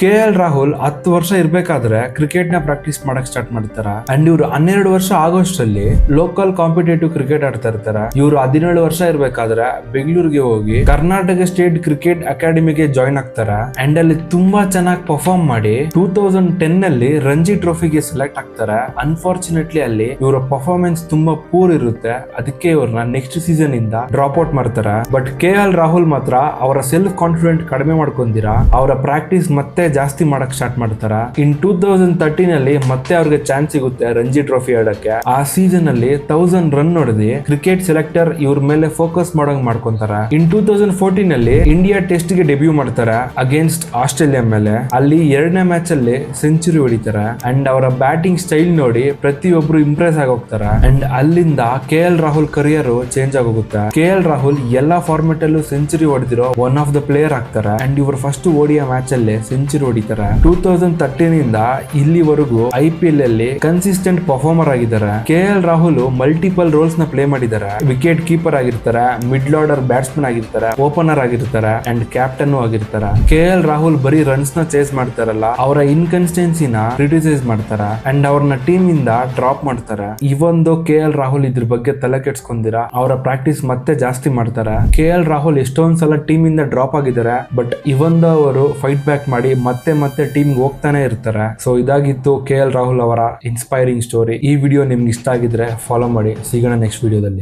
KL Rahul 10 ವರ್ಷ ಇರ್ಬೇಕಾದ್ರೆ cricket ನ ಪ್ರಾಕ್ಟೀಸ್ ಮಾಡಕ್ ಸ್ಟಾರ್ಟ್ ಮಾಡ್ತಾರ. ಅಂಡ್ ಇವ್ರು 12 ವರ್ಷ ಆಗಸ್ಟ್ ಅಲ್ಲಿ ಲೋಕಲ್ ಕಾಂಪಿಟೇಟಿವ್ ಕ್ರಿಕೆಟ್ ಆಡ್ತಾ ಇರ್ತಾರ. ಇವ್ರು 17 ವರ್ಷ ಇರ್ಬೇಕಾದ್ರೆ ಬೆಂಗಳೂರಿಗೆ ಹೋಗಿ ಕರ್ನಾಟಕ ಸ್ಟೇಟ್ ಕ್ರಿಕೆಟ್ ಅಕಾಡೆಮಿಗೆ ಜಾಯ್ನ್ ಆಗ್ತಾರ. ಅಂಡ್ ಅಲ್ಲಿ ತುಂಬಾ ಚೆನ್ನಾಗಿ ಪರ್ಫಾರ್ಮ್ ಮಾಡಿ 2010 ಅಲ್ಲಿ ರಂಜಿ ಟ್ರೋಫಿಗೆ ಸೆಲೆಕ್ಟ್ ಆಗ್ತಾರ. ಅನ್ಫಾರ್ಚುನೇಟ್ಲಿ ಅಲ್ಲಿ ಇವರ ಪರ್ಫಾರ್ಮೆನ್ಸ್ ತುಂಬಾ ಪೂರ್ ಇರುತ್ತೆ. ಅದಕ್ಕೆ ಇವ್ರನ್ನ ನೆಕ್ಸ್ಟ್ ಸೀಸನ್ ಇಂದ ಡ್ರಾಪ್ ಔಟ್ ಮಾಡ್ತಾರ. ಬಟ್ KL ರಾಹುಲ್ ಮಾತ್ರ ಅವರ ಸೆಲ್ಫ್ ಕಾನ್ಫಿಡೆಂಟ್ ಕಡಿಮೆ ಮಾಡ್ಕೊಂದಿರ ಅವರ ಪ್ರಾಕ್ಟೀಸ್ ಮತ್ತೆ ಜಾಸ್ತಿ ಮಾಡಕ್ ಸ್ಟಾರ್ಟ್ ಮಾಡ್ತಾರ. ಇನ್ 2013 ಅಲ್ಲಿ ಮತ್ತೆ ಅವ್ರಿಗೆ ಚಾನ್ಸ್ ಸಿಗುತ್ತೆ ರಂಜಿ ಟ್ರೋಫಿ ಆಡಕ್ಕೆ. ಆ ಸೀಸನ್ ಅಲ್ಲಿ 1000 ರನ್ ಹೊಡೆದಿ ಕ್ರಿಕೆಟ್ ಸೆಲೆಕ್ಟರ್ ಇವ್ರ ಮೇಲೆ ಫೋಕಸ್ ಮಾಡೋಂಗ್ ಮಾಡ್ಕೊಂತಾರ. ಇನ್ 2014 ಅಲ್ಲಿ ಇಂಡಿಯಾ ಟೆಸ್ಟ್ ಗೆ ಡೆಬ್ಯೂ ಮಾಡ್ತಾರ ಅಗೇನ್ಸ್ಟ್ ಆಸ್ಟ್ರೇಲಿಯಾ ಮೇಲೆ. ಅಲ್ಲಿ 2ನೇ ಮ್ಯಾಚ್ ಅಲ್ಲಿ ಸೆಂಚುರಿ ಹೊಡಿತಾರ. ಅಂಡ್ ಅವರ ಬ್ಯಾಟಿಂಗ್ ಸ್ಟೈಲ್ ನೋಡಿ ಪ್ರತಿಯೊಬ್ರು ಇಂಪ್ರೆಸ್ ಆಗೋಗ್ತಾರ. ಅಂಡ್ ಅಲ್ಲಿಂದ KL ರಾಹುಲ್ ಕರಿಯರ್ ಚೇಂಜ್ ಆಗೋಗುತ್ತೆ. KL ರಾಹುಲ್ ಎಲ್ಲಾ ಫಾರ್ಮೆಟ್ ಅಲ್ಲೂ ಸೆಂಚುರಿ ಹೊಡೆದಿರೋ ಒನ್ ಆಫ್ ದ ಪ್ಲೇಯರ್ ಆಗ್ತಾರೆ. ಅಂಡ್ ಇವರು ಫಸ್ಟ್ ಓಡಿಯಾ ಮ್ಯಾಚ್ ಅಲ್ಲಿ ಸೆಂಚುರಿ ಹೊಡಿತಾರೆ. 2013 ಇಂದ ಇಲ್ಲಿವರೆಗೂ IPL ಅಲ್ಲಿ ಕನ್ಸಿಸ್ಟೆಂಟ್ ಪರ್ಫಾರ್ಮರ್ ಆಗಿದ್ದಾರೆ. KL ರಾಹುಲ್ ಮಲ್ಟಿಪಲ್ ರೋಲ್ಸ್ ನ ಪ್ಲೇ ಮಾಡಿದ್ದಾರೆ. ವಿಕೆಟ್ ಕೀಪರ್ ಆಗಿರ್ತಾರೆ, ಮಿಡ್ಲ್ ಆರ್ಡರ್ ಬ್ಯಾಟ್ಸ್ಮನ್ ಆಗಿರ್ತಾರೆ, ಓಪನರ್ ಆಗಿರ್ತಾರೆ ಅಂಡ್ ಕ್ಯಾಪ್ಟನ್ ಆಗಿರ್ತಾರೆ. KL ರಾಹುಲ್ ಬರೀ ರನ್ಸ್ ನ ಚೇಸ್ ಮಾಡ್ತಾರಲ್ಲ, ಅವರ ಇನ್ಕನ್ಸಿಸ್ಟೆನ್ಸಿನ ಕ್ರಿಟಿಸೈಸ್ ಮಾಡ್ತಾರ ಅಂಡ್ ಅವ್ರನ್ನ ಟೀಮ್ ಇಂದ ಡ್ರಾಪ್ ಮಾಡ್ತಾರೆ. ಇವೊಂದು KL ರಾಹುಲ್ ಇದ್ರ ಬಗ್ಗೆ ತಲೆ ಕೆಡ್ಸ್ಕೊಂಡಿರ ಅವರ ಪ್ರಾಕ್ಟೀಸ್ ಮತ್ತೆ ಜಾಸ್ತಿ ಮಾಡ್ತಾರೆ. KL ರಾಹುಲ್ ಎಷ್ಟೊಂದ್ ಸಲ ಟೀಮ್ ಇಂದ ಡ್ರಾಪ್ ಆಗಿದ್ದಾರೆ. ಬಟ್ ಇವೊಂದು ಅವರು ಫೈಟ್ ಬ್ಯಾಕ್ ಮಾಡಿ ಮತ್ತೆ ಟೀಮ್ ಹೋಗ್ತಾನೆ ಇರ್ತಾರೆ. ಸೊ ಇದಾಗಿತ್ತು KL ರಾಹುಲ್ ಅವರ ಇನ್ಸ್ಪೈರಿಂಗ್ ಸ್ಟೋರಿ. ಈ ವಿಡಿಯೋ ನಿಮ್ಗೆ ಇಷ್ಟ ಆಗಿದ್ರೆ ಫಾಲೋ ಮಾಡಿ. ಸಿಗೋಣ ನೆಕ್ಸ್ಟ್ ವಿಡಿಯೋದಲ್ಲಿ.